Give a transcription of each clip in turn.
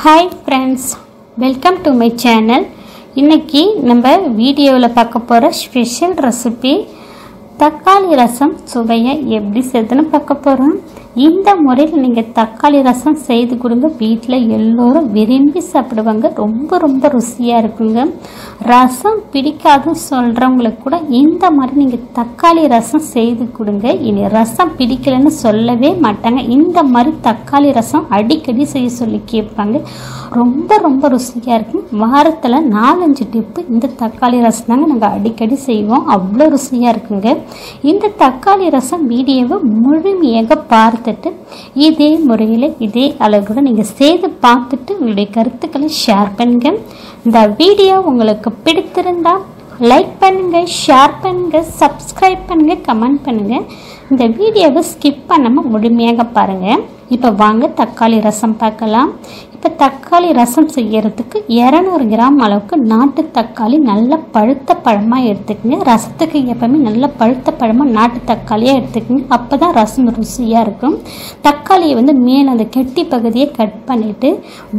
Hi friends, welcome to my channel. இன்னைக்கு நம்ம வீடியோவில் பார்க்க போகிற ஸ்பெஷல் ரெசிபி தக்காளி ரசம் சுவையை எப்படி செய்துன்னு பார்க்க போகிறோம். இந்த முறையில் நீங்கள் தக்காளி ரசம் செய்து கொடுங்க, வீட்டில் எல்லோரும் விரும்பி சாப்பிடுவாங்க. ரொம்ப ரொம்ப ருசியாக இருக்குங்க. ரசம் பிடிக்காதுன்னு சொல்கிறவங்களுக்கு கூட இந்த மாதிரி நீங்கள் தக்காளி ரசம் செய்து கொடுங்க. இனி ரசம் பிடிக்கலைன்னு சொல்லவே மாட்டாங்க. இந்த மாதிரி தக்காளி ரசம் அடிக்கடி செய்ய சொல்லி கேட்பாங்க. ரொம்ப ரொம்ப ருசியாக இருக்கும். வாரத்தில் 4-5 டிப்பு இந்த தக்காளி ரசம் தாங்க நாங்கள் அடிக்கடி செய்வோம். அவ்வளோ ருசியாக இருக்குங்க. இந்த தக்காளி ரசம் வீடியோவை முழுமையாக பார்த்துட்டு இதே முறையில் இதே அளவுகூட நீங்கள் செய்து பார்த்துட்டு உங்களுடைய கருத்துக்களை ஷேர் பண்ணுங்க. இந்த வீடியோ உங்களுக்கு பிடித்திருந்தால் லைக் பண்ணுங்க, ஷேர் பண்ணுங்க, சப்ஸ்கிரைப் பண்ணுங்க, கமெண்ட் பண்ணுங்க. இந்த வீடியோவை ஸ்கிப் பண்ணாமல் முழுமையாக பாருங்கள். இப்போ வாங்க தக்காளி ரசம் பார்க்கலாம். இப்போ தக்காளி ரசம் செய்யறதுக்கு 200 கிராம் அளவுக்கு நாட்டு தக்காளி நல்ல பழுத்த பழமாக எடுத்துக்கங்க. ரசத்துக்கு எப்பவுமே நல்ல பழுத்த பழமாக நாட்டு தக்காளியாக எடுத்துக்கங்க. அப்போ தான் ரசம் ருசியாக இருக்கும். தக்காளியை மேலே அந்த கெட்டி பகுதியை கட் பண்ணிவிட்டு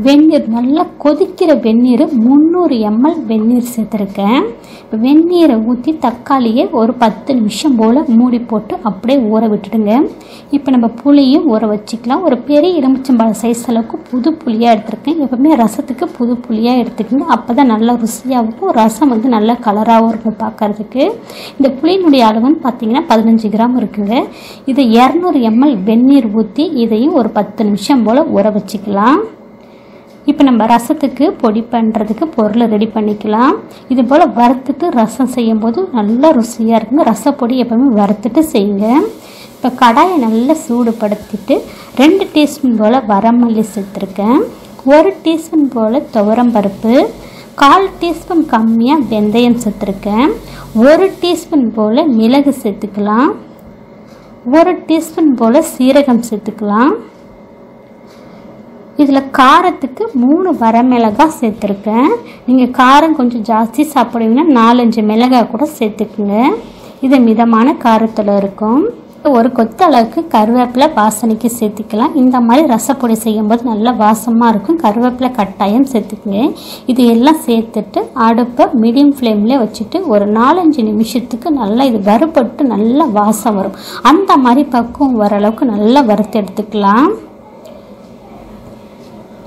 வெந்நீர் நல்லா கொதிக்கிற வெந்நீர் 300 ml வெந்நீர் சேர்த்துருக்கேன். இப்போ வெந்நீரை ஊற்றி தக்காளியை ஒரு 10 நிமிஷம் போல் மூடி போட்டு அப்படியே ஊற விட்டுடுங்க. இப்போ நம்ம புளியும் ஊற வச்சுக்கலாம். ஒரு பெரிய எலுமிச்சம்பழ சைஸ் அளவுக்கு புது புளியாக எடுத்துருக்கேன். எப்பவுமே ரசத்துக்கு புது புளியாக எடுத்துக்கோங்க. அப்போ தான் நல்லா ருசியாக இருக்கும். ரசம் நல்லா கலராகவும் இருக்கும் பார்க்கறதுக்கு. இந்த புளியினுடைய அளவுன்னு பார்த்தீங்கன்னா 15 கிராம் இருக்குங்க. இதை 200 ml வெந்நீர் ஊற்றி இதையும் ஒரு 10 நிமிஷம் போல் ஊற வச்சுக்கலாம். இப்போ நம்ம ரசத்துக்கு பொடி பண்ணுறதுக்கு பொருளை ரெடி பண்ணிக்கலாம். இது போல் வறுத்துட்டு ரசம் செய்யும்போது நல்லா ருசியாக இருக்குங்க. ரசப்பொடி எப்பவுமே வறுத்துட்டு செய்யுங்க. இப்போ கடாயை நல்லா சூடுபடுத்திட்டு 2 டீஸ்பூன் போல் வரமல்லி சேர்த்துருக்கேன். 1 டீஸ்பூன் போல் துவரம்பருப்பு, 1/4 டீஸ்பூன் கம்மியாக வெந்தயம் சேர்த்துருக்கேன். 1 டீஸ்பூன் போல் மிளகு சேர்த்துக்கலாம். 1 டீஸ்பூன் போல் சீரகம் சேர்த்துக்கலாம். இதில் காரத்துக்கு 3 வரமிளகாய் சேர்த்துருக்கேன். நீங்கள் காரம் கொஞ்சம் ஜாஸ்தி சாப்பிடுவீங்கன்னா 4-5 மிளகாய் கூட சேர்த்துக்குங்க. இது மிதமான காரத்தில் இருக்கும். ஒரு கொத்து அளவுக்கு கருவேப்பிலை வாசனைக்கு சேர்த்துக்கலாம். இந்த மாதிரி ரசப்பொடி செய்யும்போது நல்லா வாசமாக இருக்கும். கருவேப்பிலை கட்டாயம் சேர்த்துக்குங்க. இது எல்லாம் சேர்த்துட்டு அடுப்பை மீடியம் ஃப்ளேமில் வச்சுட்டு ஒரு 4-5 நிமிஷத்துக்கு நல்லா இது வறுபட்டு நல்லா வாசம் வரும். அந்த மாதிரி பக்குவம் வர அளவுக்கு நல்லா வறுத்து எடுத்துக்கலாம்.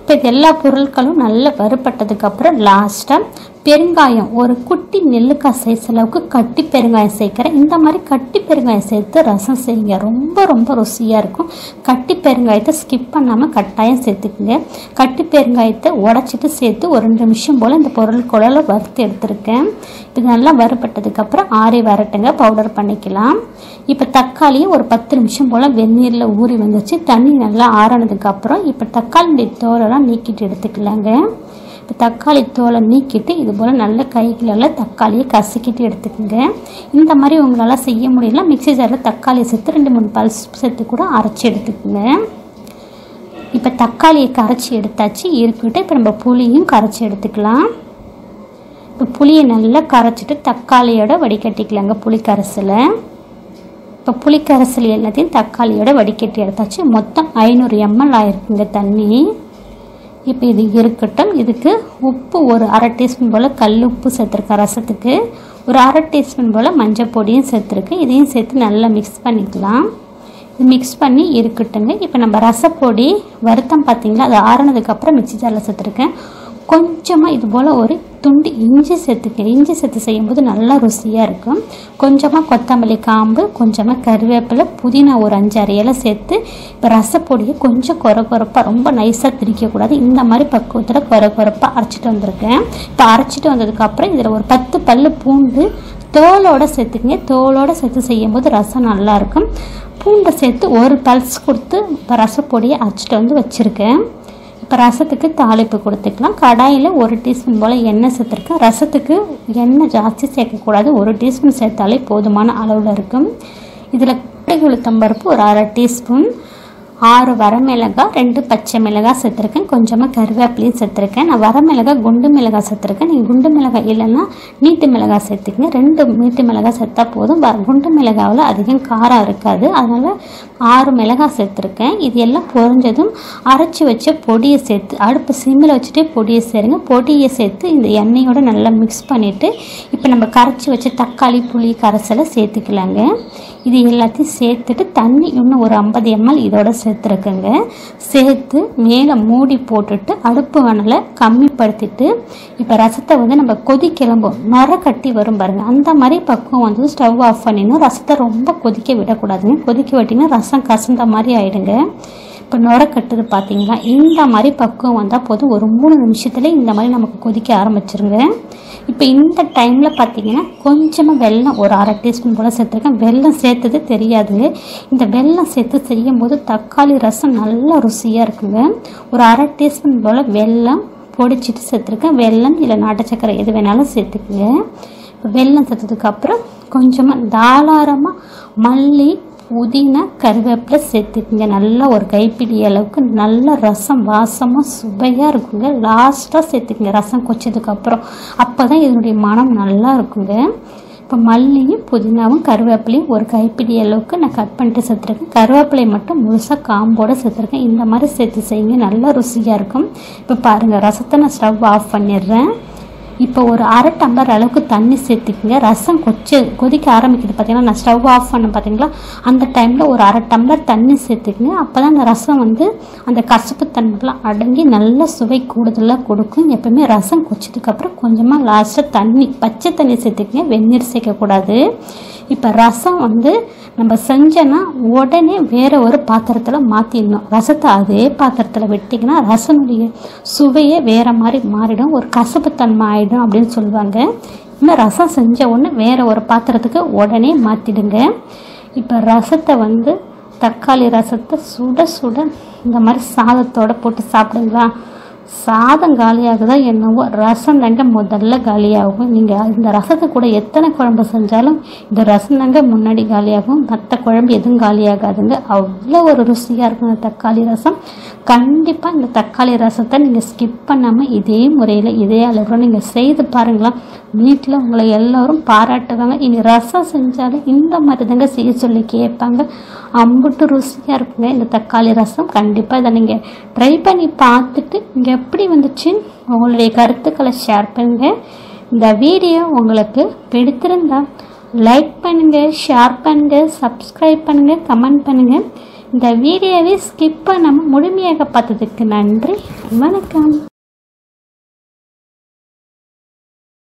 இப்போ இது எல்லா பொருட்களும் நல்லா வறுபட்டதுக்கப்புறம் லாஸ்ட்டாக பெருங்காயம் ஒரு குட்டி நெல்லிக்காய் சைஸ் அளவுக்கு கட்டி பெருங்காயம் சேர்க்குறேன். இந்த மாதிரி கட்டி பெருங்காயம் சேர்த்து ரசம் செய்யுங்க. ரொம்ப ரொம்ப ருசியாக இருக்கும். கட்டி பெருங்காயத்தை ஸ்கிப் பண்ணாமல் கட்டாயம் சேர்த்துக்குங்க. கட்டி பெருங்காயத்தை உடச்சிட்டு சேர்த்து ஒரு 2 நிமிஷம் போல் இந்த பொருட்களோட வறுத்து எடுத்துருக்கேன். இது நல்லா வறுபட்டதுக்கப்புறம் ஆறி வரட்டுங்க, பவுடர் பண்ணிக்கலாம். இப்போ தக்காளியும் ஒரு 10 நிமிஷம் போல் வெந்நீரில் ஊறி வந்துச்சு. தண்ணி நல்லா ஆறினதுக்கப்புறம் இப்போ தக்காளியுடைய தோலெல்லாம் நீக்கிட்டு எடுத்துக்கலாங்க. இப்போ தக்காளி தோலை நீக்கிட்டு இது போல் நல்ல கைகளால் தக்காளியை கசக்கிட்டு எடுத்துக்கோங்க. இந்த மாதிரி உங்களால் செய்ய முடியல மிக்ஸி ஜாரில் தக்காளியை சேர்த்து 2-3 பல்ஸ் சேர்த்து கூட அரைச்சி எடுத்துக்கோங்க. இப்போ தக்காளியை கரைச்சி எடுத்தாச்சு இருக்கட்டும். இப்போ நம்ம புளியும் கரைச்சி எடுத்துக்கலாம். இப்போ புளியை நல்லா கரைச்சிட்டு தக்காளியோட வடிகட்டிக்கலாங்க புளி கரைசலை. இப்போ புளி கரைசல் எல்லாத்தையும் தக்காளியோட வடிகட்டி எடுத்தாச்சு. மொத்தம் 500 ml ஆயிருக்குங்க தண்ணி. இப்போ இது இருக்கட்டும். இதுக்கு உப்பு ஒரு 1/2 டீஸ்பூன் போல் கல் உப்பு சேர்த்துருக்கேன். ரசத்துக்கு ஒரு 1/2 டீஸ்பூன் போல் மஞ்சள் பொடியும் சேர்த்துருக்கேன். இதையும் சேர்த்து நல்லா மிக்ஸ் பண்ணிக்கலாம். இது மிக்ஸ் பண்ணி இருக்கட்டுங்க. இப்போ நம்ம ரசப்பொடி வருத்தம் பார்த்தீங்களா, அது ஆறினதுக்கப்புறம் மிக்ஸி ஜாரில் சேர்த்துருக்கேன். கொஞ்சமாக இது போல் ஒரு துண்டு இஞ்சி சேர்த்துக்கேன். இஞ்சி சேர்த்து செய்யும்போது நல்லா ருசியாக இருக்கும். கொஞ்சமாக கொத்தமல்லி காம்பு, கொஞ்சமாக கருவேப்பிலை, புதினா ஒரு 5-6 இலை சேர்த்து இப்போ ரசப்பொடியை கொஞ்சம் கொரப்பாக ரொம்ப நைஸாக திரிக்கக்கூடாது. இந்த மாதிரி பக்குவத்தில் கொரப்பாக அரைச்சிட்டு வந்திருக்கேன். இப்போ அரைச்சிட்டு வந்ததுக்கப்புறம் இதில் ஒரு 10 பல் பூண்டு தோலோடு சேர்த்துக்கங்க. தோலோடு சேர்த்து செய்யும்போது ரசம் நல்லாயிருக்கும். பூண்டை சேர்த்து ஒரு பல்ஸ் கொடுத்து இப்போ ரசப்பொடியை அரைச்சிட்டு வச்சுருக்கேன். இப்போ ரசத்துக்கு தாளிப்பு கொடுத்துக்கலாம். கடாயில் 1 டீஸ்பூன் போல் எண்ணெய் சேர்த்துருக்கேன். ரசத்துக்கு எண்ணெய் ஜாஸ்தி சேர்க்கக்கூடாது. 1 டீஸ்பூன் சேர்த்தாலே போதுமான அளவில் இருக்கும். இதில் கடுகு உளுத்தம்பருப்பு ஒரு 1/2 டீஸ்பூன், 6 வரமிளகாய், 2 பச்சை மிளகாய் சேர்த்துருக்கேன். கொஞ்சமாக கருவேப்பிலையும் சேர்த்துருக்கேன். நான் வரமிளகாய் குண்டு மிளகாய் சேர்த்துருக்கேன். நீங்கள் குண்டு மிளகாய் இல்லைன்னா நீட்டு மிளகாய் சேர்த்துக்கங்க. 2 நீட்டு மிளகாய் சேர்த்தா போதும். குண்டு மிளகாவில் அதிகம் காரம் இருக்காது. அதனால் 6 மிளகாய் சேர்த்துருக்கேன். இது எல்லாம் பொரிஞ்சதும் அரைச்சி வச்ச பொடியை சேர்த்து அடுப்பு சிம்மில் வச்சுட்டு பொடியை சேருங்க. பொடியை சேர்த்து இந்த எண்ணெயோடு நல்லா மிக்ஸ் பண்ணிவிட்டு இப்போ நம்ம கரைச்சி வச்ச தக்காளி புளி கரைசலை சேர்த்துக்கலாங்க. இது எல்லாத்தையும் சேர்த்துட்டு தண்ணி இன்னும் ஒரு 50 ml இதோட சேர்த்துருக்குங்க. சேர்த்து மேலே மூடி போட்டுட்டு அடுப்பு வானலை கம்மிப்படுத்திட்டு இப்போ ரசத்தை வந்து நம்ம கிளம்பும் நுர கட்டி வரும் பாருங்கள். அந்த மாதிரி பக்குவம் வந்து ஸ்டவ் ஆஃப் பண்ணிடணும். ரசத்தை ரொம்ப கொதிக்க விடக்கூடாதுங்க. கொதிக்க விட்டிங்கன்னா ரசம் கசந்த மாதிரி ஆகிடுங்க. இப்போ நுர கட்டுது பார்த்தீங்களா, இந்த மாதிரி பக்குவம் வந்தால் போதும். ஒரு 3 நிமிஷத்துல இந்த மாதிரி நமக்கு கொதிக்க ஆரம்பிச்சிருங்க. இப்போ இந்த டைமில் பார்த்தீங்கன்னா கொஞ்சமாக வெல்லம் ஒரு 1/2 டீஸ்பூன் போல் சேர்த்துருக்கேன். வெல்லம் சேர்த்தது தெரியாதுங்க. இந்த வெல்லம் சேர்த்து செய்யும் போது தக்காளி ரசம் நல்லா ருசியாக இருக்குங்க. ஒரு 1/2 டீஸ்பூன் போல் வெல்லம் பொடிச்சிட்டு சேர்த்துருக்கேன். வெல்லம் இல்லை நாட்டு சக்கரை எது வேணாலும் சேர்த்துக்குங்க. இப்போ வெல்லம் சேர்த்ததுக்கப்புறம் கொஞ்சமாக தாராளமாக மல்லி புதினா கருவேப்பிலை சேர்த்துக்குங்க. நல்லா ஒரு கைப்பிடி அளவுக்கு நல்ல ரசம் வாசமாக சுவையாக இருக்குங்க. லாஸ்ட்டாக சேர்த்துக்குங்க ரசம் கொச்சதுக்கப்புறம். அப்போ தான் இதனுடைய மனம் நல்லா இருக்குங்க. இப்போ மல்லியும் புதினாவும் கருவேப்பிலையும் ஒரு கைப்பிடி அளவுக்கு நான் கட் பண்ணிட்டு சேர்த்துருக்கேன். கருவேப்பிலை மட்டும் முழுசாக காம்போடு சேர்த்துருக்கேன். இந்த மாதிரி சேர்த்து செய்யுங்க, நல்லா ருசியாக இருக்கும். இப்போ பாருங்கள் ரசத்தை நான் ஸ்டவ் ஆஃப் பண்ணிடுறேன். இப்போ ஒரு 1/2 டம்ளர் அளவுக்கு தண்ணி சேர்த்துக்குங்க. ரசம் கொதிக்க ஆரம்பிக்குது பார்த்தீங்கன்னா, நான் ஸ்டவ் ஆஃப் பண்ண பார்த்தீங்களா, அந்த டைமில் ஒரு 1/2 டம்ளர் தண்ணி சேர்த்துக்குங்க. அப்போ தான் அந்த ரசம் வந்து அந்த கசப்பு தன்மைலாம் அடங்கி நல்ல சுவை கூடுதலாக கொடுக்கும். எப்பவுமே ரசம் கொச்சதுக்கப்புறம் கொஞ்சமாக லாஸ்ட்டாக தண்ணி பச்சை தண்ணி சேர்த்துக்குங்க, வெந்நீர் சேர்க்கக்கூடாது. இப்போ ரசம் வந்து நம்ம செஞ்சோன்னா உடனே வேறு ஒரு பாத்திரத்தில் மாற்றிடணும். ரசத்தை அதே பாத்திரத்தில் விட்டிங்கன்னா ரசனுடைய சுவையே வேறு மாதிரி மாறிடும், ஒரு கசப்புத்தன்மை ஆகிடும் அப்படின்னு சொல்லுவாங்க. இன்னும் ரசம் செஞ்ச உடனே வேறு ஒரு பாத்திரத்துக்கு உடனே மாற்றிடுங்க. இப்போ ரசத்தை வந்து தக்காளி ரசத்தை சுட சுட இந்த மாதிரி சாதத்தோடு போட்டு சாப்பிடுங்களா. சாதம் காலியாகுதா என்னவோ, ரசம் தாங்க முதல்ல காலியாகும். நீங்கள் இந்த ரசத்தை கூட எத்தனை குழம்பு செஞ்சாலும் இந்த ரசம் தாங்க முன்னாடி காலியாகும். மற்ற குழம்பு எதுவும் காலியாகாதுங்க. அவ்வளோ ஒரு ருசியாக இருக்கும் இந்த தக்காளி ரசம். கண்டிப்பாக இந்த தக்காளி ரசத்தை நீங்கள் ஸ்கிப் பண்ணாமல் இதே முறையில் இதே அளவில் நீங்கள் செய்து பாருங்களா. வீட்டில் உங்களை எல்லோரும் பாராட்டுவாங்க. இனி ரசம் செஞ்சாலும் இந்த மாதிரி தாங்க செய்ய சொல்லி கேட்பாங்க. அம்புட்டு ருசியாக இருக்குங்க இந்த தக்காளி ரசம். கண்டிப்பாக இதை நீங்கள் ட்ரை பண்ணி பார்த்துட்டு இங்கே எப்படி வந்துச்சு உங்களுடைய கருத்துக்களை ஷேர் பண்ணுங்கள். இந்த வீடியோ உங்களுக்கு பிடித்திருந்தால் லைக் பண்ணுங்கள், ஷேர் பண்ணுங்கள், சப்ஸ்கிரைப் பண்ணுங்கள், கமெண்ட் பண்ணுங்கள். இந்த வீடியோவை ஸ்கிப் பண்ணாமல் முழுமையாக பார்த்ததுக்கு நன்றி. வணக்கம்.